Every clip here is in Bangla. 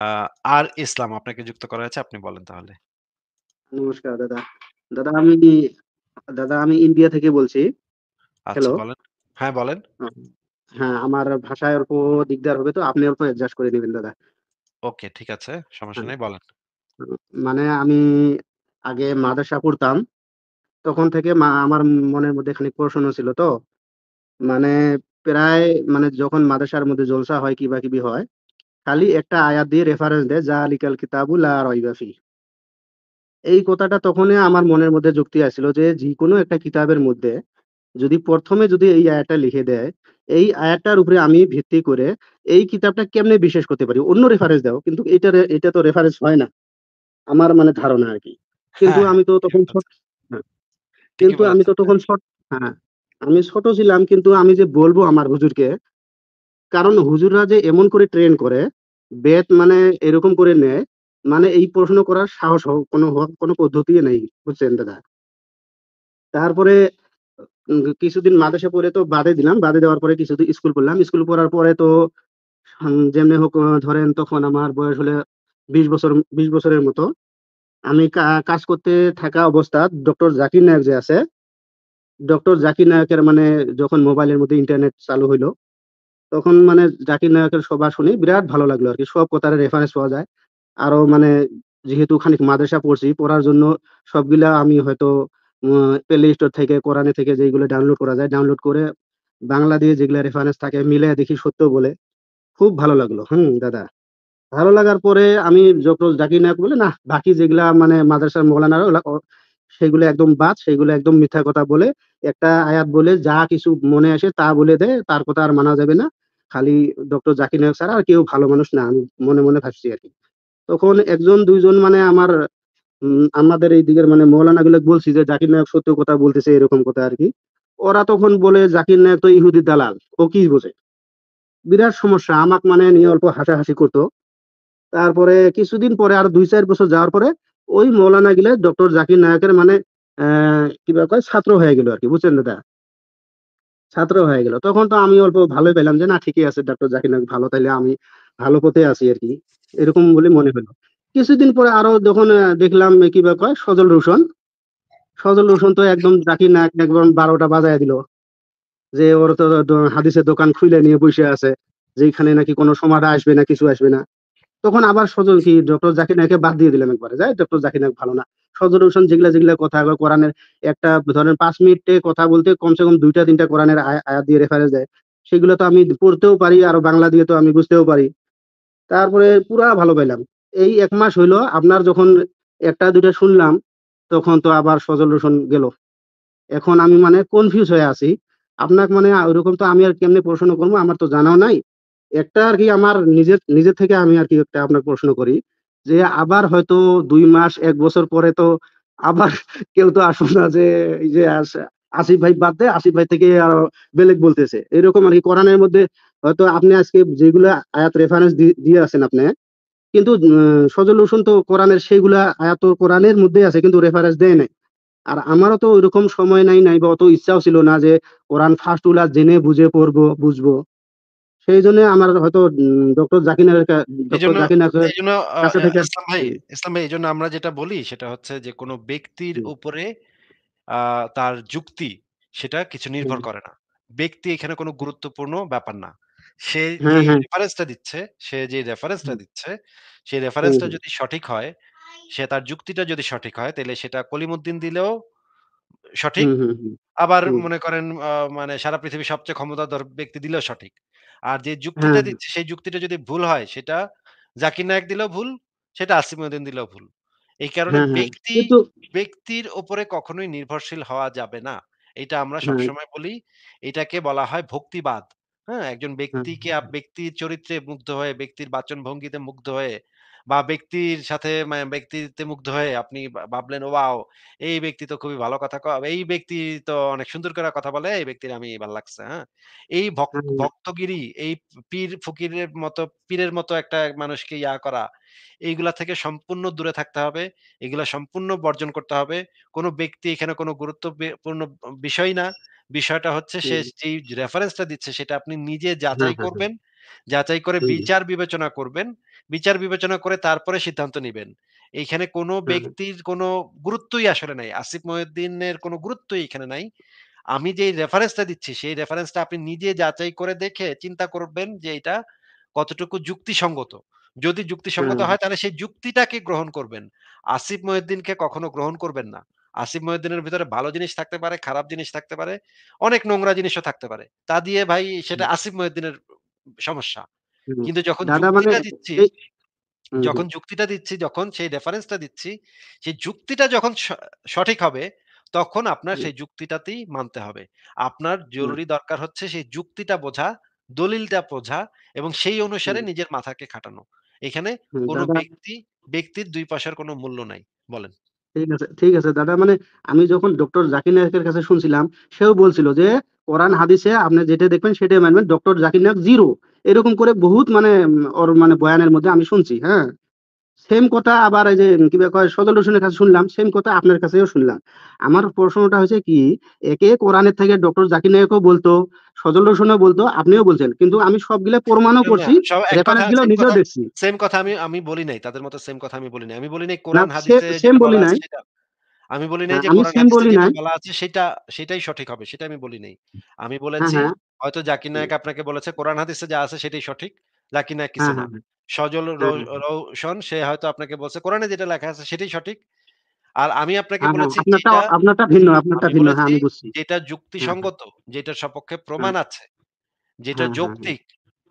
আ আর ইসলাম আপনাকে যুক্ত করা হয়েছে। আপনি বলেন তাহলে। নমস্কার দাদা। দাদা আমি দাদা আমি ইন্ডিয়া থেকে বলছি। আচ্ছা হ্যালো। বলেন। হ্যাঁ, বলেন। আ হ্যাঁ, আমার ভাষায় অল্প দিকদার হবে তো আপনি অল্প অ্যাডজাস্ট করে নিবেন দাদা। ওকে, ঠিক আছে। সমস্যা হ্যাঁ, নেই, বলেন। মানে আমি আগে মাদ্রাসা পড়তাম। তখন থেকে আমার মনের মধ্যে খানিক প্রশ্ন ছিল তো। মানে প্রায় মানে যখন মাদ্রাসার মধ্যে জলসা হয় কিবা-কিবি হয়, খালি একটা আয়াত দিয়ে রেফারেন্স দেয়, "যালিকাল কিতাবু লা রাইবা ফিহ।" এই কথাটা তখনই আমার মনের মধ্যে যুক্তি আসছিল যে, যেকোনো একটা কিতাবের মধ্যে যদি ১ম এ যদি এই আয়াতটা লিখে দেয়, এই আয়াতটার উপরে আমি ভিত্তি করে এই কিতাবটা কেমনে বিশ্বাস করতে পারি? অন্য রেফারেন্স দাও। কিন্তু এটা তো রেফারেন্স হয় না। আমার মানে ধারণা আরকি। কিন্তু হ্যাঁ, হ্যাঁ, আমি তো ঠিক তখন ছোট বলেছেন। হ্যাঁ, ঠিকই কিন্তু আমি বলেছেন। তো তখন ছোট হ্যাঁ, আমি ছোট ছিলাম কিন্তু আমি যে বলবো আমার হুজুরকে, কারণ হুজুররা যে এমন করে ট্রেন করে, বেত মানে এরকম করে নেয়, মানে এই প্রশ্ন করার সাহস কোনো পদ্ধতিই নেই। বুঝছেন দাদা? তারপরে কিছুদিন মাদ্রাসা পড়ে তো বাদে দিলাম। বাদে দেওয়ার পরে কিছুদিন স্কুল পড়লাম। স্কুল পড়ার পরে তো যেমনি হোক ধরেন তখন আমার বয়স হলে ২০ বছরের মতো। আমি কাজ করতে থাকা অবস্থায় ডক্টর জাকির নায়ক যে আছে, ডক্টর জাকির নায়কের মানে যখন মোবাইলের মধ্যে ইন্টারনেট চালু হইলো, তখন মানে জাকির নায়কের সভা শুনি বিরাট ভালো লাগলো আরকি। সব কথার রেফারেন্স পাওয়া যায়। আরো মানে যেহেতু খানিক মাদ্রাসা পড়ছি, পড়ার জন্য সবগুলা আমি হয়তো প্লে স্টোর থেকে, কোরআনে থেকে যেইগুলো ডাউনলোড করা যায়, ডাউনলোড করে বাংলা দিয়ে যেগুলা রেফারেন্স থাকে মিলায়া দেখি সত্য বলে। খুব ভালো লাগলো। দাদা। ভালো লাগার পরে আমি ডক্টর জাকির নায়ক বলে, "নাহ, বাকি যেগুলা মানে মাদ্রাসার মৌলানারা সেগুলো একদম বাদ, সেগুলো একদম মিথ্যা কথা বলে, একটা আয়াত বলে যা কিছু মনে আসে তা বলে দেয়, তার কথা আর মানা যাবে না। খালি ডক্টর জাকির নায়ক ছাড়া আর কেউ ভালো মানুষ না।" আমি মনে ভাবছি আরকি। তখন ১ জন ২ জন মানে আমার আমাদের এই দিকের মানে মৌলানাগুলো বলছি যে, "জাকির নায়ক সত্য কথা বলতেছে" এরকম কথা আরকি। ওরা তখন বলে, "জাকির নায়ক তো ইহুদির দালাল। ও কি বোঝে?" বিরাট সমস্যা। আমাকে মানে নিয়ে অল্প হাসাহাসি করত। তারপরে কিছুদিন পরে আরো ২-৪ বছর যাওয়ার পরে ওই মৌলানা গিলা ডক্টর জাকির নায়কের মানে কিবা কয় ছাত্র হয়ে গেল আরকি। বুঝছেন দাদা? ছাত্র হয়ে গেল। তখন তো আমি অল্প ভালোই পেলাম যে না ঠিকই আছে ডক্টর জাকির নায়ক ভালো তাইলে আমি ভালো পথে আছি আরকি। এরকম বলে মনে হলো। কিছুদিন পরে আরো যখন দেখলাম কিবা কয় সজল রোশন। সজল রোশন তো একদম জাকির নায়ক একদম ১২ টা বাজায়া দিল। যে ওর তো হাদিসের দোকান খুইলা নিয়ে বইসা আছে। যেইখানে নাকি কোন সমাধা আসবে না, কিছু আসবে না। তখন আবার ডক্টর জাকির নায়ককে বাদ দিয়ে দিলাম একবারে। যাই ডক্টর জাকির নায়ক ভালো না। সদর হোসেন যেগুলা কথা কোরআনের একটা ধরেন ৫ মিনিটে কথা বলতে কমসে কম ২ টা ৩ টা কোরআনের আয়াত দিয়ে রেফারেন্স দেয়। সেগুলো তো আমি পড়তেও পারি, আরো বাংলা দিয়ে তো আমি বুঝতেও পারি। তারপরে পুরা ভালো পাইলাম। এই ১ মাস হইলো আপনার যখন ১ টা ২ টা শুনলাম, তখন তো আবার সজল হোসেন গেল। এখন আমি মানে কনফিউজ হয়ে আছি। আপনাকে মানে ওইরকম তো আমি আর কেমনে প্রশ্ন করব আমার তো জানাও নাই। একটা আরকি আমার নিজের থেকে আমি আরকি একটা আপনাকে প্রশ্ন করি যে, আবার হয়তো ২ মাস ১ বছর পরে তো আবার কেউ তো আসবে না যে এই যে আসিফ ভাই বাদ দেয়, আসিফ ভাই থেকে আরো বেলেগ বলতেছে। এরকম আরকি কোরআনের মধ্যে হয়তো আপনি আজকে যেগুলা আয়াত রেফারেন্স দিয়ে আছেন আপনি, কিন্তু সজল হোসেন তো কোরআনের সেইগুলা আয়াত তো কোরআনের মধ্যেই আছে কিন্তু রেফারেন্স দেয় নাই। আর আমারও তো ওইরকম সময় নাই বা অত ইচ্ছাও ছিল না যে কোরআন ফার্স্ট ওগুলা জেনে বুঝে পড়বো, বুঝবো। সেইজন্য আমার হয়তো ডক্টর এজন্য জাকির নায়কের এজন্য আ কাছে আ থেকে হুম, ইসলাম ভাই এজন্য আমরা যেটা বলি সেটা হচ্ছে যে কোন ব্যক্তির হুম, উপরে আ তার যুক্তি সেটা কিছু হুম। নির্ভর করে না। ব্যক্তি এখানে কোনো গুরুত্বপূর্ণ ব্যাপার না। সে হ্যাঁ, যেই হ্যাঁ। রেফারেন্সটা দিচ্ছে সে যে রেফারেন্সটা হুম, দিচ্ছে, সেই হুম, রেফারেন্সটা হুম, যদি সঠিক হয়, সে তার যুক্তিটা যদি সঠিক হয়, তাইলে সেটা কলিমুদ্দিন দিলেও সঠিক। হুম, হুম, হুম, আবার হুম। মনে করেন মানে সারা পৃথিবীর সবচেয়ে ক্ষমতাধর ব্যক্তি দিলেও সঠিক। আর যে হ্যাঁ, যুক্তিটা হ্যাঁ, দিচ্ছে সেই যুক্তিটা যদি ভুল হয় সেটা জাকির নায়েক দিলেও ভুল, সেটা আসিফ মঈনুদ্দিন দিলেও ভুল। এই কারণে হ্যাঁ, হ্যাঁ। কিন্তু ব্যক্তির উপরে কখনোই নির্ভরশীল হওয়া যাবে না। এইটা আমরা হ্যাঁ, সবসময় বলি। এটাকে বলা হয় ভক্তিবাদ। হ্যাঁ? একজন হ্যাঁ, ব্যক্তির চরিত্রে মুগ্ধ হয়ে, ব্যক্তির বাচনভঙ্গিতে মুগ্ধ হয়ে বা ব্যক্তির সাথে ব্যক্তিত্বে মুগ্ধ হয়ে আপনি ভাবলেন, ওয়াও! এই ব্যক্তি তো খুবই ভালো কথা এই ব্যক্তি তো অনেক সুন্দর করে কথা বলে, এই ব্যক্তির আমি ভাল লাগছে, হ্যাঁ? এই হ্যাঁ, হ্যাঁ, ভক্তগিরি, এই পীর ফকিরের মতো পীরের মতো একটা মানুষকে করা, এইগুলা থেকে সম্পূর্ণ দূরে থাকতে হবে। এগুলা সম্পূর্ণ বর্জন করতে হবে। কোন ব্যক্তি এখানে কোন গুরুত্বপূর্ণ বিষয় না। বিষয়টা হচ্ছে সে হুম, যেই রেফারেন্সটা দিচ্ছে সেটা আপনি নিজে হ্যাঁ, যাচাই হ্যাঁ, হ্যাঁ, করবেন। যাচাই করে হুম, বিচার বিবেচনা করবেন। বিচার বিবেচনা করে তারপরে সিদ্ধান্ত নিবেন। এইখানে কোনো হ্যাঁ, হ্যাঁ, ব্যক্তির কোনো গুরুত্বই আসলে নাই। আসিফ মহিউদ্দিনের কোনো গুরুত্বই এখানে নাই। আমি যেই রেফারেন্সটা দিচ্ছি, সেই রেফারেন্সটা আপনি নিজে যাচাই করে দেখে চিন্তা করবেন যে এটা কতটুকু যুক্তিসঙ্গত। যদি যুক্তিসঙ্গত হ্যাঁ, হয় তাহলে সেই যুক্তিটাকে গ্রহণ করবেন। আসিফ মহিউদ্দিনকে কখনো গ্রহণ করবেন না। আসিফ মহিউদ্দিনের ভিতরে ভালো জিনিস থাকতে পারে, খারাপ জিনিস থাকতে পারে, অনেক নোংরা জিনিসও থাকতে পারে। তা দিয়ে ভাই সেটা হুম, আসিফ মহিউদ্দিনের সমস্যা। হুম। কিন্তু যখন দাদা মানে যুক্তিটা দিচ্ছি এই হুম, হুম, যখন যুক্তিটা দিচ্ছি, যখন সেই রেফারেন্সটা দিচ্ছি, সেই যুক্তিটা যখন সঠিক হবে, তখন আপনার হুম, সেই যুক্তিটাতেই মানতে হবে। আপনার হুম, জরুরি দরকার হচ্ছে সেই যুক্তিটা বোঝা, দলিলটা বোঝা এবং সেই অনুসারে হুম, নিজের মাথাকে খাটানো। এখানে হুম, কোন দাদা ব্যক্তির ২ পয়সার কোন মূল্য নাই। বলেন। ঠিক আছে, ঠিক আছে দাদা মানে আমি যখন ডক্টর জাকির নায়কের কাছে শুনছিলাম, সেও বলছিল যে কোরআন হাদিসে আপনি যেটা দেখবেন সেটাই মানবেন। ডক্টর জাকির নায়ক 0 এরকম করে বহুত মানে ওর মানে বয়ানের মধ্যে আমি শুনছি, হ্যাঁ? সেম কথা আবার এই যে কি বা কয় সজল হোসেনের কাছে শুনলাম, সেম কথা আপনার কাছেও শুনলাম। আমার প্রশ্নটা হচ্ছে কি, একে কোরআনের থেকে ডক্টর জাকির নায়কও বলতো, সজল হোসেনও বলতো, আপনিও বলছেন। কিন্তু আমি সবগুলা প্রমাণও না, না করছি, সব এক কথা রেফারেন্স গুলো সেম নিজেও কথা দেখছি। সেম কথা আমি বলি নাই। তাদের মতো সেম কথা আমি বলি নাই। আমি বলি নাই না কোরআন হাদিসে সেম যেটা বলি বলা নাই। আছে সেটা আমি বলি নাই হ্যাঁ, যে আমি কোরআন সেম হাদিসে বলি যেটা নাই। বলা আছে সেটাই সঠিক হবে। সেটা আমি বলি নাই। আমি হ্যাঁ, বলেছি হ্যাঁ। হয়তো জাকির হুম, নায়েক আপনাকে বলেছে কোরআন হাদিসে যা আছে সেটাই সঠিক। জাকির নায়েক কিছু হ্যাঁ, না। হ্যাঁ, সজল হ্যাঁ, হ্যাঁ, হ্যাঁ, রৌশন সে হয়তো আপনাকে বলছে কোরআনে যেটা লেখা আছে সেটাই সঠিক। আর আমি আপনাকে হ্যাঁ, হ্যাঁ, বলেছি আপনারটা ভিন্ন, আপনারটা আমি ভিন্ন। হ্যাঁ, বলেছি আমি বুঝছি। যেটা হ্যাঁ, হ্যাঁ, যুক্তিসঙ্গত, যেটার সপক্ষে হ্যাঁ, প্রমাণ আছে, যেটা হ্যাঁ, হ্যাঁ, হ্যাঁ। যৌক্তিক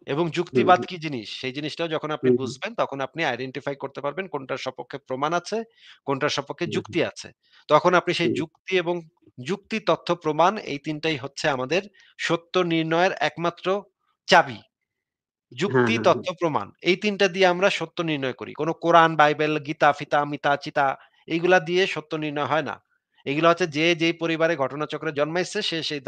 এবং হুম, যুক্তিবাদ হুম, কি জিনিস সেই জিনিসটাও যখন আপনি হুম, হুম, বুঝবেন তখন আপনি আইডেন্টিফাই করতে পারবেন কোনটার সপক্ষে প্রমাণ আছে, কোনটার সপক্ষে হুম, যুক্তি আছে। তখন আপনি সেই হুম, যুক্তি এবং যুক্তি, তথ্য, প্রমাণ এই ৩ টাই হচ্ছে আমাদের সত্য নির্ণয়ের একমাত্র চাবি। হ্যাঁ, যুক্তি, হ্যাঁ, হ্যাঁ, তথ্য, প্রমাণ। এই ৩ টা দিয়ে আমরা সত্য নির্ণয় করি। কোন কোরআন, বাইবেল, গীতা, ফিতা, মিতা, চিতা এগুলা দিয়ে সত্য নির্ণয় হয় না। এগুলা হচ্ছে যে যেই পরিবারে ঘটনাচক্রে জন্মাইছে সে সেই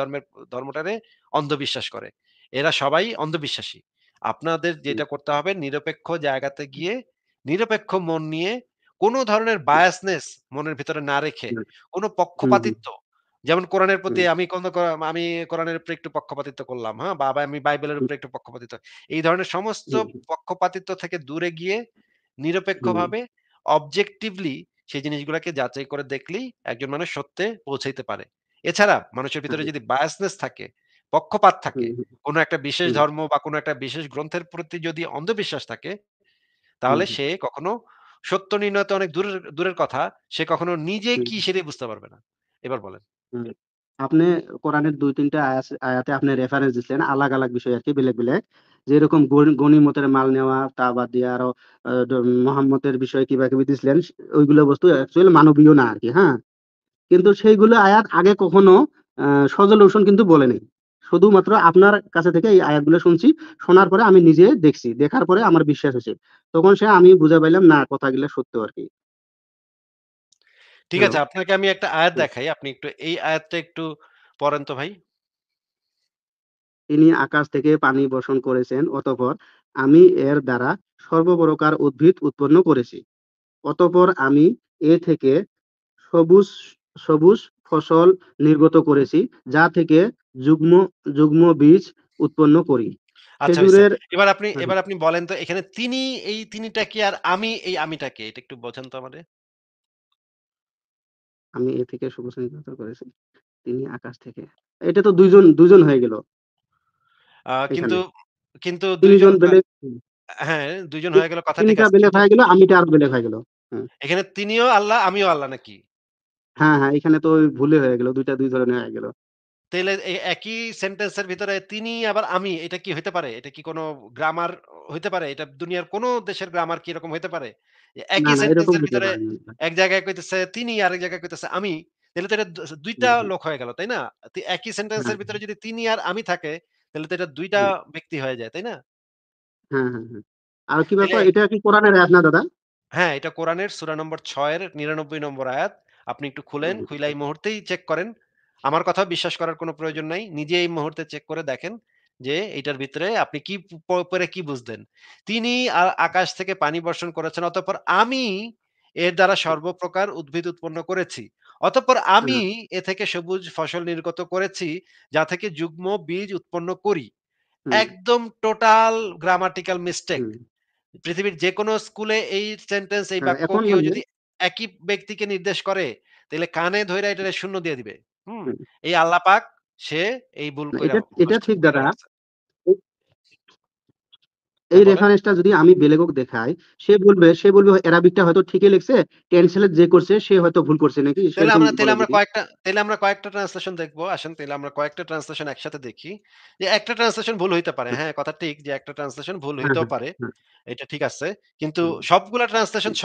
ধর্মটারে অন্ধবিশ্বাস করে। এরা সবাই অন্ধবিশ্বাসী। আপনাদের হুম, যেটা করতে হবে নিরপেক্ষ জায়গাতে গিয়ে নিরপেক্ষ মন নিয়ে কোন ধরনের হুম, biasness মনের ভিতরে না রেখে, হুম, কোন হুম, হুম, পক্ষপাতিত্ব যেমন কোরআনের প্রতি হুম, আমি কোরআনের উপরে একটু পক্ষপাতিত্ব করলাম, হ্যাঁ? বা আমি বাইবেলের হুম, উপরে একটু পক্ষপাতিত্ব। এই ধরনের সমস্ত হুম, পক্ষপাতিত্ব থেকে দূরে গিয়ে হুম, নিরপেক্ষভাবে অবজেক্টিভলি সেই জিনিসগুলাকে যাচাই করে দেখলেই একজন মানুষ সত্যে পৌঁছাইতে পারে। এছাড়া মানুষের ভিতরে হ্যাঁ, যদি বায়াসনেস থাকে, পক্ষপাত থাকে, হুম, হুম, কোন একটা বিশেষ হুম, ধর্ম বা কোন একটা বিশেষ গ্রন্থের প্রতি যদি অন্ধবিশ্বাস থাকে, হুম, তাহলে হুম, সে কখনো সত্য নির্ণয় তো অনেক দূরের দূরের কথা, সে কখনো নিজে হুম, কি সেটাই বুঝতে পারবে না। এবার বলেন। হুম। আপনি কোরআনের ২-৩ টা আয়াতে আপনি রেফারেন্স দিছিলেন। আলাগ বিষয় আরকি বেলেগ। যেরকম গনিমতের মাল নেওয়া, তা বাদ দিয়ে আরো মোহাম্মদের বিষয়ে কিবা-কিবি দিছিলেন। ওইগুলো বস্তু অ্যাকচুয়ালি মানবীয় না আরকি, হ্যাঁ? কিন্তু সেইগুলো আয়াত আগে কখনো আ সজল হোসেন কিন্তু বলে নাই। শুধুমাত্র আপনার কাছে থেকে এই আয়াতগুলো শুনছি। শোনার পরে আমি নিজে দেখছি। দেখার পরে আমার বিশ্বাস হইছে। তখন আমি বুঝা পাইলাম না কথাগুলা সত্য আরকি। ঠিক হ্যালো? আছে, আপনাকে আমি একটা আয়াত হুম। দেখাই। আপনি একটু এই আয়াতটা একটু পড়েন তো ভাই। তিনি আকাশ থেকে পানি বর্ষণ করেছেন, অতঃপর আমি এর দ্বারা সর্বপ্রকার উদ্ভিদ উৎপন্ন করেছি। অতঃপর আমি এ থেকে সবুজ সবুজ ফসল নির্গত করেছি, যা থেকে যুগ্ম যুগ্ম বীজ উৎপন্ন করি। আচ্ছা হইছে। খেজুরের হ্যাঁ, এবার হ্যাঁ। আপনি বলেন তো এখানে তিনি এই তিনিটা কি আর আমি এই আমিটা কে? এটা একটু বোঝান তো আমারে। আমি এ থেকে সবুজ নির্গত করেছি। তিনি আকাশ থেকে। এটা তো ২ জন হয়ে গেল আ কিন্তু এখানে। কিন্তু ২ ৩ জন জন বেলেগ হ্যাঁ, ২ জন তি হয়ে গেল কথা ঠিক ৩ টা আছে। বেলেগ কিন্তু হয়ে গেল, আমিটা আরো বেলেগ হয়ে গেল। হুম। এখানে তিনিও আল্লাহ, আমিও আল্লাহ নাকি? হ্যাঁ, হ্যাঁ, এখানে তো ওই ভুলে হয়ে গেল। ২ টা ২ ধরনের হয়ে গেল। তাইলে একই সেন্টেন্সের ভিতরে তিনি আবার আমি এটা কি হইতে পারে? এটা কি কোন গ্রামার হইতে পারে? এটা দুনিয়ার কোন দেশের গ্রামার কি এরকম হইতে পারে? যে না, একই না, এরকম সেন্টেন্সের হতে ভিতরে পারে না। এক জায়গায় কইতেছে তিনি, আরেক জায়গায় কইতেছে আমি। তাইলে তো এটা ২ টা হুম, হুম, লোক হয়ে গেল, তাই না? একই হ্যাঁ, সেন্টেন্সের ভিতরে যদি তিনি আর আমি থাকে, তাহলে তো এটা ২ টা হুম, ব্যক্তি হয়ে যায়, তাই না? হ্যাঁ, হ্যাঁ, হ্যাঁ। আর কি তাইলে ব্যাপার, এটা কি কোরআনের আয়াত না দাদা? হ্যাঁ, এটা কোরআনের সূরা নম্বর ৬ এর ৯৯ নম্বর আয়াত। আপনি একটু খুলেন, হুম, খুইলা এই মুহূর্তেই চেক করেন। আমার কথাও বিশ্বাস করার কোনো প্রয়োজন নাই। নিজে এই মুহূর্তে চেক করে দেখেন যে এইটার ভিতরে আপনি কি পড়ে কি বুঝলেন? তিনি আকাশ থেকে পানি বর্ষণ করেছেন, অতঃপর আমি এর দ্বারা সর্বপ্রকার উদ্ভিদ উৎপন্ন করেছি। অতঃপর আমি হ্যাঁ, এ থেকে সবুজ ফসল নির্গত করেছি, যা থেকে যুগ্ম বীজ উৎপন্ন করি। হুম, একদম টোটাল গ্রামাটিক্যাল মিস্টেক। হুম। পৃথিবীর যেকোনো স্কুলে এই সেন্টেন্স, এই বাক্য এখন কেউ মানে যদি একই ব্যক্তিকে নির্দেশ করে, তাইলে কানে ধইরা এটারে শূন্য দিয়ে দিবে। হুম? হুম, এই আল্লাহ পাক সে এই ভুল না কইরা এটা এটা মুখস্থ ঠিক কইরা দাদা। রাখছে। এই হ্যাঁ, এই বলেন? রেফারেন্সটা যদি আমি বেলেগকে দেখাই, সে বলবে অ্যারাবিকটা হয়তো ঠিকই লিখছে, ট্রান্সলেট যে করছে সে হয়তো ভুল করছে নাকি তাইলে সেরকম আমরা তাইলে বলে আমরা যদি। কয়েকটা তাইলে আমরা কয়েকটা ট্রান্সলেশন দেখব। আসেন তাইলে আমরা কয়েকটা ট্রান্সলেশন একসাথে দেখি। যে একটা ট্রান্সলেশন ভুল হইতে পারে। হুম, হ্যাঁ, কথা ঠিক যে একটা ট্রান্সলেশন ভুল হ্যাঁ, হইতেও হ্যাঁ, পারে। হ্যাঁ, এটা ঠিক আছে। কিন্তু হুম, সবগুলা ট্রান্সলেশন হুম,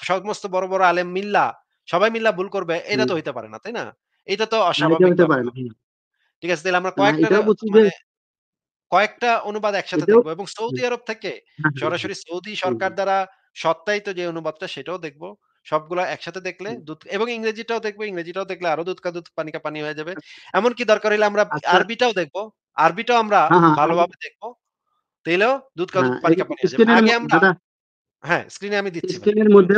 সমস্ত বড়, বড় আলেম মিল্লা সবাই মিল্লা ভুল করবে এটা হুম। তো হইতে পারে না, তাই না? এটা তো না এটা অস্বাভাবিক হইতে পারে ব্যাপার। না। হুম। ঠিক আছে? তাইলে আমরা না এটাও বুঝছি যে মানে কয়েকটা অনুবাদ একসাথে এটাও দেখব এবং সৌদি হুম, আরব থেকে হ্যাঁ, হ্যাঁ, হ্যাঁ, সরাসরি সৌদি হুম, সরকার দ্বারা সত্যায়িত যে অনুবাদটা সেটাও দেখব। সবগুলা একসাথে দেখলে হুম। এবং ইংরেজিটাও দেখব। ইংরেজিটাও দেখলে আরো দুধ কা দুধ পানি কা পানি হয়ে যাবে। এমনকি দরকার হইলে আমরা আচ্ছা, আরবিটাও দেখব। আরবিটাও আমরা হ্যাঁ, হ্যাঁ, ভালোভাবে দেখব। তাইলেও দুধ কা দুধ হ্যাঁ, পানি এই কা পানি হয়ে যাবে। স্ক্রিনের আগে আমরা দাদা হ্যাঁ, স্ক্রিনে আমি দিচ্ছি ভাই। স্ক্রিনের বলেন। মধ্যে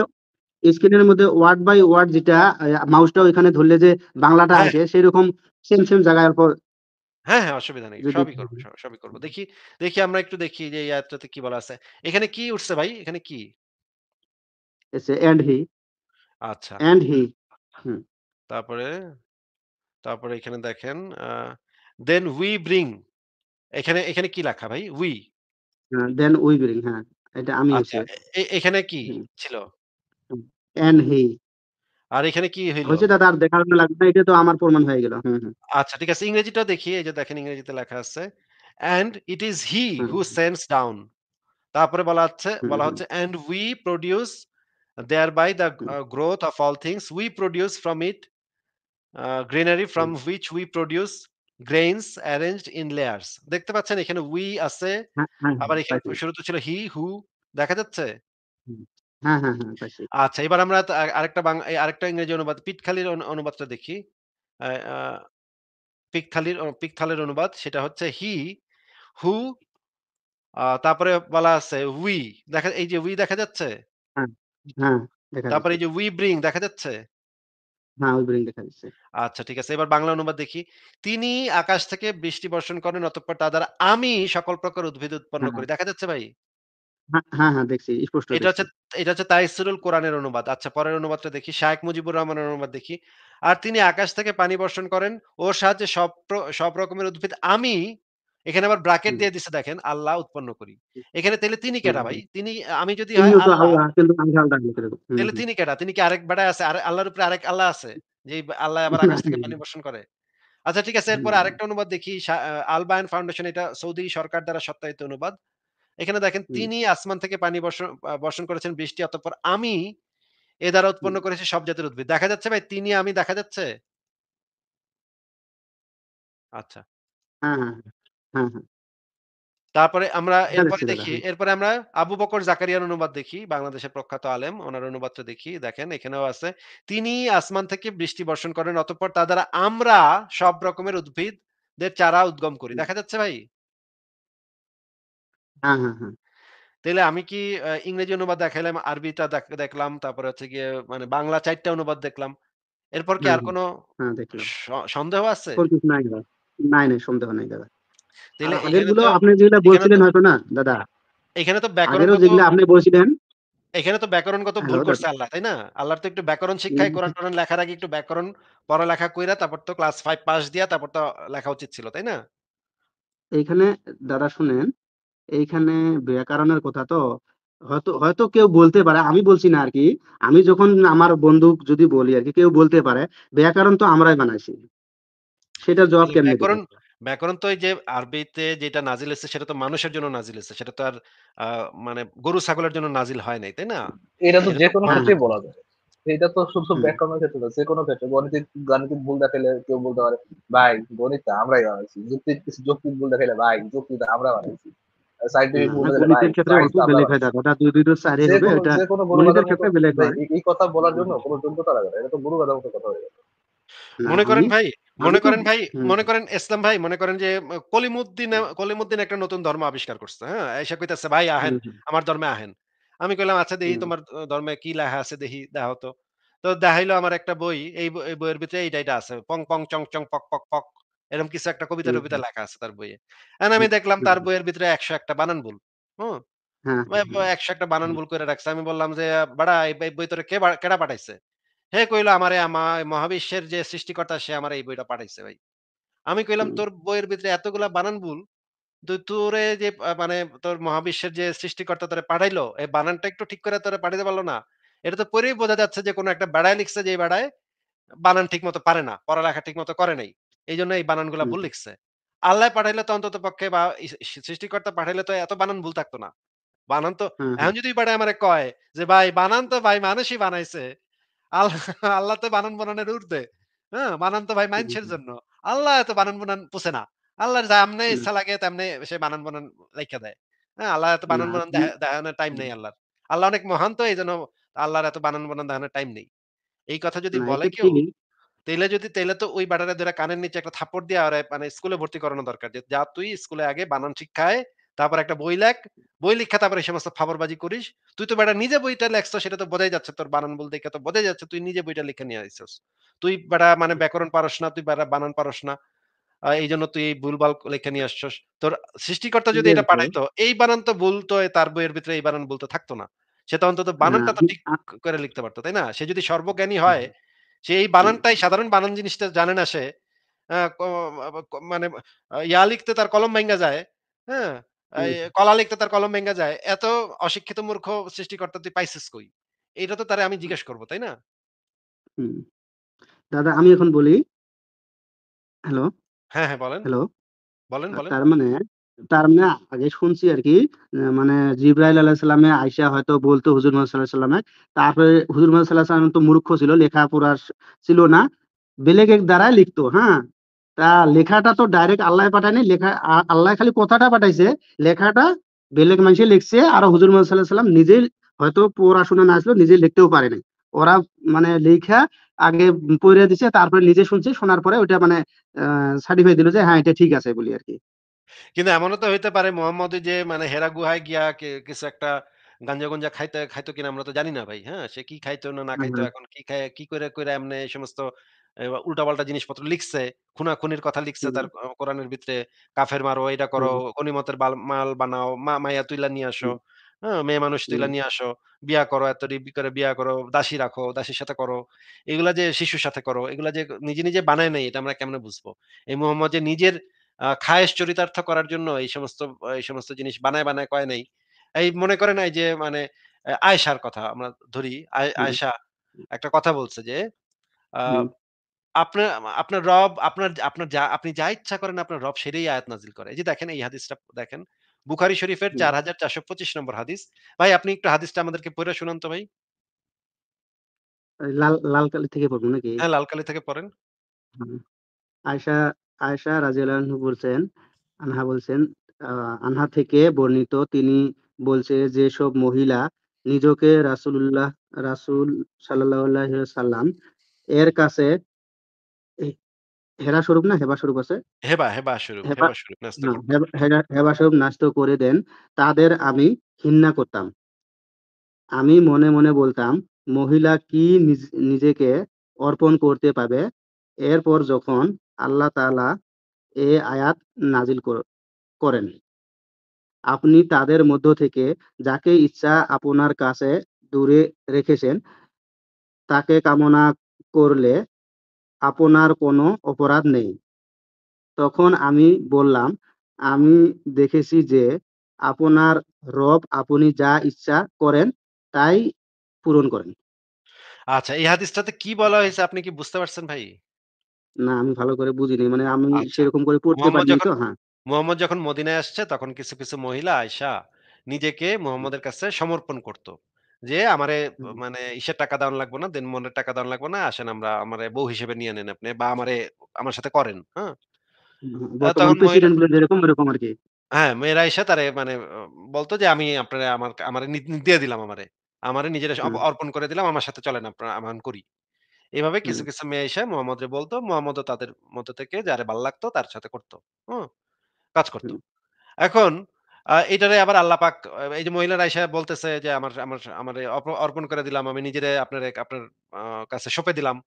স্ক্রিনের মধ্যে ওয়ার্ড বাই ওয়ার্ড যেটা মাউসটা ওইখানে ধরলে যে বাংলাটা হ্যাঁ, আসে সেরকম সেম জায়গার পর হ্যাঁ, হ্যাঁ, অসুবিধা নেই। যদি সবই করব, সবই করব। দেখি, দেখি আমরা একটু দেখি যে এই আয়াতটাতে কি বলা আছে। এখানে কি উঠছে ভাই? এখানে কি? এসে আচ্ছা। এন্ড হি হুম, তারপরে তারপরে এখানে দেখেন আ then we bring এখানে কি লেখা ভাই? we দেন উই ব্রিং হ্যাঁ, এটা আমি আচ্ছা হইছে এখানে কি হুম, ছিল? হুম, এন্ড হি আর এখানে কি হইল? হইছে দাদা আর দেখার লাগবে না এটা তো আমার প্রমাণ হয়ে গেল। হুম, হুম, আচ্ছা ঠিক আছে ইংরেজিটাও দেখি। এই যে দেখেন ইংরেজিতে লেখা আছে and it is he hmm, who sends down তারপরে হুম, বলা হুম, হচ্ছে and we produce thereby the hmm, growth of all things we produce from it greenery from hmm, which we produce grains arranged in layers দেখতে পাচ্ছেন এখানে we আছে হ্যাঁ, হ্যাঁ, হ্যাঁ, আবার এখানে পাইছি। শুরুতে ছিল he who দেখা যাচ্ছে? হুম, হ্যাঁ, হ্যাঁ, হ্যাঁ, পাইছি। আচ্ছা এবার আমরা আরেকটা ইংরেজি অনুবাদ পিটখালির অনুবাদটা দেখি। আ আ পিকথালির অনুবাদ সেটা হচ্ছে হি হু তারপরে বলা আছে উই এই যে উই দেখা যাচ্ছে? হ্যাঁ, হ্যাঁ, দেখা তারপরে যাচ্ছে। এই যে উই ব্রিং দেখা যাচ্ছে? হ্যাঁ, উই ব্রিং দেখা যাচ্ছে। আচ্ছা ঠিক আছে। এবার বাংলা অনুবাদ দেখি। তিনি আকাশ থেকে বৃষ্টি বর্ষণ করেন অতঃপর তা দ্বারা আমি সকল প্রকার উদ্ভিদ উৎপন্ন হ্যাঁ, করি। দেখা যাচ্ছে ভাই? হ্যাঁ, হ্যাঁ, হ্যাঁ, দেখছি স্পষ্ট এটা দেখছি। হচ্ছে এটা হচ্ছে তাইসিরুল কোরআনের অনুবাদ। আচ্ছা পরের অনুবাদটা দেখি। শায়েখ মুজিবুর রহমানের অনুবাদ দেখি। আর তিনি আকাশ থেকে পানি বর্ষণ করেন। ওর সাহায্যে সব রকমের উদ্ভিদ আমি এখানে আবার ব্রাকেট হুম, দিয়ে দিছে দেখেন, আল্লাহ উৎপন্ন করি। এখানে তাইলে তিনি হুম, কেডা ভাই? হুম। আমি যদি হয় তিনিও তো আল্লাহ, আল্লাহ কিন্তু আলাদা আলাদা করে। হুম, তাইলে হুম। তিনি কেডা? তিনি কি আরেক বেডায় আছে? আল্লাহর উপরে আরেক আল্লাহ আছে? যেই আল্লাহ আবার আকাশ থেকে পানি বর্ষণ করে? আচ্ছা ঠিক আছে। এরপরে হুম, আরেকটা অনুবাদ দেখি। আল বায়ান ফাউন্ডেশন এটা সৌদি সরকার দ্বারা সত্যায়িত অনুবাদ। এখানে দেখেন হুম, তিনি আসমান থেকে পানি বর্ষণ করেছেন বৃষ্টি অতঃপর আমি এ দ্বারা হুম। উৎপন্ন করেছি সব জাতের উদ্ভিদ। দেখা যাচ্ছে ভাই তিনি আমি দেখা যাচ্ছে? আচ্ছা। হ্যাঁ, হ্যাঁ, হ্যাঁ, হ্যাঁ। তারপরে আমরা দেখা যাচ্ছে দাদা। এরপরে আমরা আবু বকর জাকারিয়ার অনুবাদ দেখি। বাংলাদেশের প্রখ্যাত আলেম। উনার অনুবাদটা দেখি। দেখেন এখানেও আছে। তিনি আসমান থেকে বৃষ্টি বর্ষণ করেন অতঃপর তা দ্বারা আমরা সব রকমের উদ্ভিদদের চারা উদ্গম করি। হুম। দেখা যাচ্ছে ভাই? হ্যাঁ, হ্যাঁ, হ্যাঁ। তাইলে আমি কি ইংরেজি অনুবাদ দেখাইলাম, আরবিটা দেখলাম, তারপরে হচ্ছে গিয়ে মানে বাংলা ৪ টা অনুবাদ দেখলাম। এরপর কি হ্যাঁ, আর হ্যাঁ। কোন হ্যাঁ, দেখলাম। সন্দেহ আছে? কোন কিছু নাই দাদা। নাই, নাই সন্দেহ নাই দাদা। আর তাইলে আগেরগুলো আপনি যেগুলা এখানে তো বলছিলেন হয়তো না দাদা, এখানে তো আগেরও ব্যাকরণগত যেগুলা আপনি বলছিলেন ব্যাকরণগত হ্যালো ভুল করছে দাদা। আল্লাহ, তাই না? আল্লাহর তো একটু ব্যাকরণ শিক্ষায় উম কোরআন-টোরান লেখার আগে একটু ব্যাকরণ পড়ালেখা কইরা তারপর তো ক্লাস 5 পাস দিয়া তারপর তো লেখা উচিত ছিল, তাই না? এইখানে দাদা শুনেন, এইখানে ব্যাকরণের কথা তো হয়তো হয়তো কেউ বলতে পারে, আমি বলছি না আরকি। আমি যখন আমার বন্ধু যদি বলি আরকি, কেউ বলতে পারে, ব্যাকরণ তো আমরাই বানাইছি। সেটার জবাব তাহলে কেমনে দিব? ব্যাকরণ তো এই যে আরবিতে যেটা নাজিল হইছে সেটা তো মানুষের জন্য নাজিল হইছে। সেটা তো আর আ মানে গরু ছাগলের জন্য নাজিল হয় নাই, তাই না? এটা তো এটা তো যেকোনো হ্যাঁ, হ্যাঁ। ক্ষেত্রেই বলা যায়। এটা তো শুধু হুম, ব্যাকরণের ক্ষেত্রে না, যেকোনো ক্ষেত্রে গাণিতিক ভুল দেখাইলে কেউ বলতে পারে, "ভাই গণিতটা আমরাই বানাইছি।" যৌক্তিক ভুল দেখাইলে, "ভাই যুক্তিটা আমরা বানাইছি।" সায়েন্টিফিক ভুল না দেখাইলে, "ভাই গণিতের ক্ষেত্রে সায়েন্স অল্প তো আমরা বেলেগ হয় বানাইছি।" দাদা। ওটা ২ × ৪ হবে। এটা যেকোনো গরু গণিতের গাধার মতো ক্ষেত্রে বেলেগ ভাই হয়। এই কথা বলার হুম, জন্য কোন যোগ্যতা লাগে না। এটা তো গরু গাধার মতো কথা হয়ে গেল। না মনে আমি করেন ভাই, আমি তো হুম, মনে করেন ইসলাম ভাই মনে করেন যে কলিমুদ্দিন একটা নতুন ধর্ম আবিষ্কার করছে। হ্যাঁ? আইসা কইতাছে, "ভাই আহেন, হুম, হুম, আমার ধর্মে আহেন।" আমি কইলাম, "আচ্ছা দেহি হুম, তোমার ধর্মে কি লেখা আছে দেহি, দেখাও তো।" তো দেখাইলো আমার একটা বই। এই বইয়ের ভিতরে এইটা আছে। পং, পং, চং, চং, পক, পক, পক। এরকম কিছু একটা হুম, কবিতা-টবিতা হুম, লেখা আছে তার বইয়ে। এখন আমি হুম, দেখলাম হুম, তার বইয়ের ভিতরে ১০০ টা বানান ভুল। হুম? হ্যাঁ, হ্যাঁ, হ্যাঁ, ১০০ টা বানান হুম, ভুল করে রাখছে। আমি বললাম যে, "বাড়া এই বই তোরে কেডা পাঠাইছে?" হে কইলো, "আমারে মহাবিশ্বের যে সৃষ্টিকর্তা সে আমারে এই বইটা পাঠাইছে ভাই।" আমি কইলাম, হুম, "তোর বইয়ের ভিতরে এতগুলা বানান ভুল, তোরে যে মানে তোর মহাবিশ্বের যে সৃষ্টিকর্তা তোরে পাঠাইলো, এই বানানটা একটু ঠিক করে তোরে পাঠাইতে পারল না? এটা তো পড়েই বোঝা যাচ্ছে যে কোন একটা বেড়ায় লিখছে যে এই বেড়ায় বানান ঠিকমতো পারে না। পড়ালেখা ঠিকমতো করে নাই। এইজন্য এই বানানগুলা হুম, ভুল লিখছে। আল্লাহ পাঠাইলে তো অন্ততপক্ষে বা সৃষ্টিকর্তা পাঠাইলে তো এত বানান ভুল থাকতো না। বানান তো হ্যাঁ, হ্যাঁ, এখন যদি বেটায় আমারে কয় যে, "ভাই বানান তো ভাই মানুষই বানাইছে। আল্লাহ আল্লাহ তো বানান-বুনানের ঊর্ধ্বে। হ্যাঁ? বানান তো ভাই হুম, মাইনষের হুম, জন্য। আল্লাহ এত বানান-বুনান পুছে না। আল্লাহর যেমনে হুম, ইচ্ছা লাগে তেমনে সে বানান-বুনান লিখা দেয়। হ্যাঁ? আল্লাহ এত না বানান-বুনান আপনি দেখানোর টাইম হুম, নেই আল্লাহর। আল্লাহ অনেক মহান তো এইজন্য আল্লাহর এত বানান-বুনান দেখানোর টাইম নেই।" এই কথা যদি না বলে এটা কেউ ঠিক। তাইলে তো ওই বেটারে ধইরা কানের নিচে একটা থাপ্পড় দিয়া ওরে মানে স্কুলে ভর্তি করানো দরকার। যে যা তুই স্কুলে আগে বানান শিক্ষা আয়, তারপর একটা বই লেখ। বই লিখা তারপর এই সমস্ত ফাপড়বাজি করিস। তুই তো বেটা নিজে বইটা লেখছস সেটা তো বোঝাই যাচ্ছে তোর বানান ভুল দেখে তো বোঝাই যাচ্ছে তুই নিজে বইটা লিখে নিয়ে আইছস। তুই বেটা মানে ব্যাকরণ পারস না, তুই বেটা বানান পারস না। এইজন্য তুই এই ভুলভাল লিখে নিয়ে আসছস। তোর সৃষ্টিকর্তা যদি ঠিক এটা আছে। পাঠাইতো, এই বানান তো ভুল তো তার বইয়ের ভিতরে এই বানান ভুল তো থাকতো না। সে তো অন্তত না বানানটা তো আমি ঠিক আ করে লিখতে পারত, তাই না? সে যদি সর্বজ্ঞানী হুম, হয়, সে এই হুম, বানানটাই সাধারণ বানান জিনিসটা জানে না সে। আ ক মানে ইয়া লিখতে তার কলম ভাইঙ্গা যায়। হ্যাঁ? এই হুম, কলা লিখতে তার কলম ভেঙে যায়। এত অশিক্ষিত মূর্খ সৃষ্টিকর্তা তুই পাইছিস কই? এইটা তো তারে আমি জিজ্ঞেস করব, তাই না? হুম। দাদা আমি এখন বলি, হ্যালো, হ্যাঁ, হ্যাঁ বলেন। হ্যালো। বলেন, বলেন। তার মানে আগে শুনছি আরকি মানে জিবরাইল আলাইহিস সালামে আইসা হয়তো বলতো হুজুর মুহাম্মদ সাল্লাল্লাহু আলাইহি ওয়াসাল্লামে। তারপরে হুজুর মুহাম্মদ সাল্লাল্লাহু আলাইহি ওয়াসাল্লাম তো মূর্খ ছিল, লেখাপড়া ছিল না। বেলেগের দ্বারাই লিখতো, হ্যাঁ? তা লেখাটা তো ডাইরেক্ট আল্লাহ পাঠায় নাই। লেখা আল্লাহ খালি কথাটা পাঠাইছে। লেখাটা বেলেগ মানষে লিখছে। আর হুজুর মুহাম্মদ সাল্লাল্লাহু আলাইহি ওয়াসাল্লাম নিজেই হয়তো পড়াশোনা না আসলেও নিজে লিখতেও পারে নাই। ওরা মানে লেখা আগে পইড়া দিছে, তারপরে নিজে শুনছে। শোনার পরে ওইটা মানে আ সার্টিফাই দিল যে হ্যাঁ, এটা ঠিক আছে বলি আরকি। কিন্তু এমনও তো হইতে পারে মোহাম্মদ ওই যে মানে হেরা গুহায় গিয়া কিছু একটা গাঞ্জা-গুঞ্জা খাইতো কিনা আমরা তো জানি না ভাই। হ্যাঁ? সে কি খাইতো না হ্যাঁ, খাইতো হ্যাঁ। এখন কি খায় কি কইরা এমনে এই সমস্ত উল্টাপাল্টা জিনিসপত্র লিখছে। খুনাখুনির কথা লিখছে হুম, তার কোরআনের ভিতরে। কাফের মারো, এইটা করো, হুম, গনিমতের মাল বানাও, মাইয়া তুইলা নিয়ে আসো। হুম, হ্যাঁ? মেয়ে মানুষ তুইলা হুম, নিয়ে আসো। বিয়া করো, এত ডিগ্রি করে বিয়া করো, দাসী রাখো, দাসীর সাথে করো। এগুলা যে শিশুর সাথে করো, এগুলা যে নিজে বানায় নাই এটা আমরা কেমনে বুঝবো? এই মোহাম্মদ যে নিজের খায়েশ চরিতার্থ করার জন্য এই সমস্ত জিনিস বানায় কয় নাই। এই মনে করেন এই যে মানে আয়েশার কথা আমরা ধরি। হুম, আয়েশা একটা কথা বলছে যে, আ হুম, আপনার আপনার রব আপনার আপনি যা ইচ্ছা করেন আপনার রব সেটাই আয়াত নাযিল করে। এই যে দেখেন এই হাদিসটা দেখেন। বুখারী শরীফের হুম। ৪৪২৫ নম্বর হাদিস। ভাই আপনি একটু হাদিসটা আমাদেরকে পইড়া শুনান তো ভাই। লাল কালি থেকে পড়বো নাকি? হ্যাঁ, লাল কালি থেকে পড়েন। হুম। আয়েশা আয়েশা রাদিয়াল্লাহু আনহু বলছেন, আনহা বলছেন, আ আনহা থেকে বর্ণিত তিনি বলছে যেসব মহিলা নিজকে রাসূল সাল্লাল্লাহু আলাইহি ওয়াসাল্লাম এর কাছে এ হেরা স্বরূপ না হেবা স্বরূপ আছে? হেবা হেবা স্বরূপ ন্যস্ত না করত। হেবা স্বরূপ নাস্ত করে দেন, তাদের আমি ঘৃণা করতাম। আমি মনে, মনে বলতাম, মহিলা কি নিজেকে অর্পণ করতে পাবে? এরপর যখন আল্লাহ তাআলা এ আয়াত নাজিল করেন, আপনি তাদের মধ্য থেকে যাকে ইচ্ছা আপনার কাছে দূরে রেখেছেন, তাকে কামনা করলে আপনার কোনো অপরাধ নেই। তখন আমি বললাম, আমি দেখেছি যে আপনার রব আপনি যা ইচ্ছা করেন তাই পূরণ করেন। আচ্ছা এই হাদিসটাতে কি বলা হয়েছে আপনি কি বুঝতে পারছেন ভাই? না আমি ভালো করে বুঝিনি। মানে আমি আচ্ছা। সেরকম করে পড়তে মুহাম্মদ পারিনি যখন তো, হ্যাঁ। মুহাম্মদ যখন মদিনায় আসছে তখন কিছু মহিলা আইসা নিজেকে হুম, মুহাম্মদের কাছে সমর্পণ করত। যে আমারে হুম, মানে ইসের টাকা দেওয়ান লাগবে না, দেনমোহরের টাকা দেওয়ান লাগবে না। আসেন আমারে বউ হিসেবে নিয়ে নেন আপনি বা আমার সাথে করেন। হ্যাঁ? হুম, বর্তমান তখন মহিলা প্রেসিডেন্ট গুলো যেরকম ওরকম আরকি। হ্যাঁ, মেয়েরা এসে তারে মানে বলত যে আমি আপনারে আমারে দিয়ে দিলাম আমারে। আমারে নিজেরে হুম, অর্পণ করে দিলাম। আমার সাথে চলেন আপনারা আমান করি। এভাবে হুম, কিছু মেয়ে এসে মুহাম্মদরে বলত। মুহাম্মদও তাদের মধ্য থেকে যারে ভাল লাগতো তার সাথে করত। হুম? কাজ করত। হুম, এখন এটারে আবার আল্লাহ পাক এই যে মহিলারা আইসা বলতেছে যে আমারে অর্পণ করে দিলাম। আমি নিজেরে আপনার আ কাছে সঁপে দিলাম।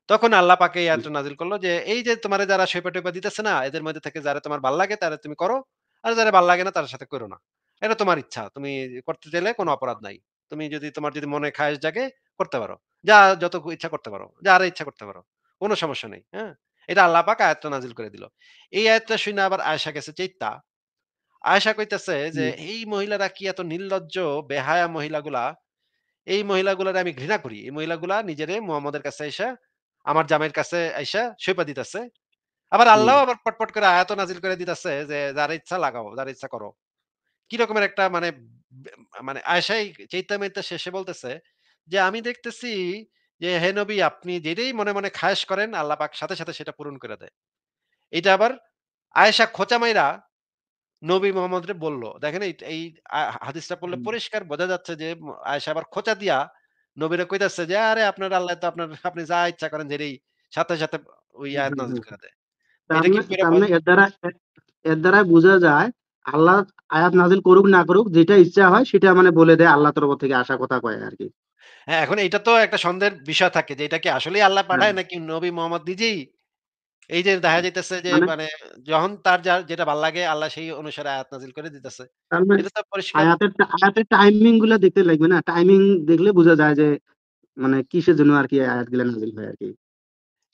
তখন আল্লাহ পাক এই হুম, আয়াতটা নাযিল করল যে, "এই যে তোমারে যারা শৈপা-টৈপা দিতেছে না, এদের মধ্যে থেকে যারা তোমার ভাল লাগে তারে তুমি করো। আর যারা ভাল লাগে না তাদের সাথে করো না। এটা তোমার ইচ্ছা। তুমি করতে চাইলে কোন অপরাধ নাই। তুমি যদি তোমার যদি মনে খায়েশ জাগে করতে পারো। যা যত ইচ্ছা করতে পারো। যারে ইচ্ছা করতে পারো। কোন সমস্যা নেই।" হ্যাঁ? এটা আল্লাহ পাক আয়াতটা নাযিল করে দিল। এই আয়াতটা শুইনা আবার আয়েশা গেছে চাইত্যা। আয়েশা কইতেছে যে, হুম, "এই মহিলারা কি এত নির্লজ্জ, বেহায়া মহিলাগুলা, এই মহিলাগুলারে আমি ঘৃণা করি। এই মহিলাগুলা নিজেরে মুহাম্মদের কাছে আইসা, আমার জামাইয়ের কাছে আইসা সইপা দিতেছে। আবার হুম, আল্লাহও আবার পটপট করে আয়াতও নাজিল করে দিতেছে যে, যার ইচ্ছা লাগাও, যার ইচ্ছা করো।" কি রকমের একটা মানে বে মানে আয়েশাই চাইতে শেষে বলতেছে যে, "আমি দেখতেছি যে, হে নবী আপনি যেটাই মনে, মনে খায়েশ করেন আল্লাহ পাক সাথে, সাথে সেটা পূরণ করে দেয়।" এইটা আবার আয়েশা খোঁচা মাইরা নবী মোহাম্মদরে বলল। দেখেন এই হাদিসটা পড়লে হুম, পরিষ্কার বোঝা যাচ্ছে যে আয়েশা আবার খোঁচা দিয়া নবীরে কইতাছে যে, "আরে আপনার আল্লাহ তো আপনার আপনি যা ইচ্ছা করেন যেটাই সাথে, সাথে ওই হুম, আয়াত হুম, নাযিল হুম। করে দেয়।" তার এটা কি মানে কইরা তার বোঝ মানে এর দ্বারা বোঝা যায় আল্লাহ আয়াত নাযিল করুক না করুক যেটা ইচ্ছা হয় সেটা মানে বলে দেয় আল্লাহ তরফ থেকে আসা কথা কয় আরকি। হ্যাঁ, এখন এইটা তো একটা সন্দেহের বিষয় থাকে যে এটা কি আসলেই আল্লাহ হ্যাঁ, পাঠায় নাকি নবী মোহাম্মদ নিজেই এই যে দেখা হুম। যাইতেছে যে মানে মানে যখন তার যেটা ভাল লাগে আল্লাহ সেই অনুসারে আয়াত নাযিল করে দিতেছে। তার মানে এটা তো পরিষ্কার আয়াতের টাইমিং গুলা দেখতে লাগবে না। টাইমিং দেখলে বোঝা যায় যে মানে কিসের জন্য আরকি আয়াতগুলা নাযিল হয় আরকি।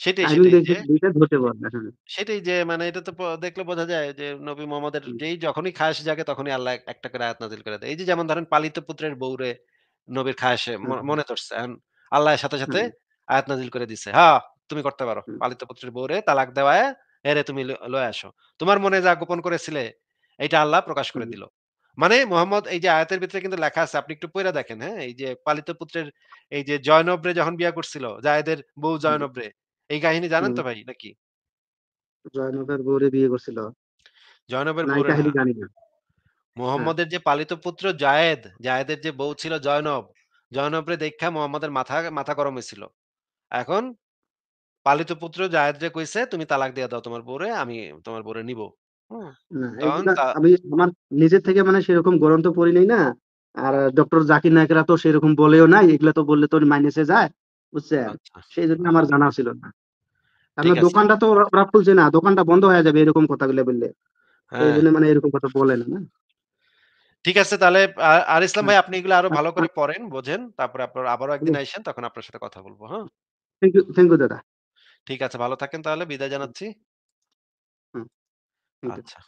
সেটাই, টাইমিং সেটাই দেখে যে দেখে ধরতে পারবে। হ্যাঁ, সেটাই যে মানে এটা তো দেখলে বোঝা যায় যে নবী মোহাম্মদের হুম, যেই যখনই খায়েশ জাগে তখনই আল্লাহ একটা করে আয়াত নাযিল করে দেয়। এই যে যেমন ধরেন পালিত পুত্রের বউরে নবীর খায়েশে হ্যাঁ, মনে ধরছে। এখন আল্লাহ সাথে, সাথে হ্যাঁ, আয়াত নাযিল করে দিছে। হ্যাঁ, তুমি করতে পারো। হুম, পালিত পুত্রের বউরে তালাক দেওয়ায় এরে তুমি লয়ে আসো। তোমার মনে যা গোপন করেছিলে এইটা আল্লাহ প্রকাশ করে হুম, দিল। মানে মোহাম্মদ এই যে আয়াতের ভিতরে কিন্তু লেখা আছে আপনি একটু পইড়া দেখেন, হ্যাঁ? এই যে পালিত পুত্রের এই যে জয়নবরে যখন বিয়া করছিল, জায়েদের বউ হুম, জয়নবরে। এই কাহিনী জানেন হুম। তো ভাই নাকি? জয়নবের বউরে বিয়ে করছিল। জয়নবের না এই বউরে না। কাহিনী জানি না। হ্যাঁ, মুহাম্মদের যে পালিত পুত্র জায়েদ, জায়েদের যে বউ ছিল জয়নব, জয়নবরে দেইখা মুহাম্মদের মাথা গরম হইছিল। এখন পালিত পুত্র জায়েদরে কইছে, "তুমি তালাক দিয়া দাও তোমার বউরে, আমি তোমার বউরে নিবো।" হুম? না তখন এগুলা আমি আমার নিজের থেকে মানে সেরকম গ্রন্থ পড়ি নাই না। আর ডক্টর জাকির নায়েকরা তো সেরকম বলেও নাই। এগুলা তো বললে তো মাইনাসে যায়। বুঝছেন? আচ্ছা, সেইজন্য আমার জানা ছিল না। কারণ ঠিক আছে। দোকানটা তো ওরা খুলছে না। দোকানটা বন্ধ হয়ে যাবে এরকম কথাগুলো বললে। হ্যাঁ, এইজন্য মানে এরকম কথা বলে না, না? ঠিক আছে তাহলে আর ইসলাম হ্যাঁ। ভাই আপনি এগুলো আরো ভালো আ করে পড়েন, বোঝেন। তারপরে আপনার আবারও একদিন আইসেন তখন আপনার সাথে কথা বলব, হ্যাঁ? থ্যাংক ইউ দাদা। ঠিক আছে ভালো থাকেন তাহলে বিদায় হুম, জানাচ্ছি। হুম, থ্যাংক ইউ। আচ্ছা।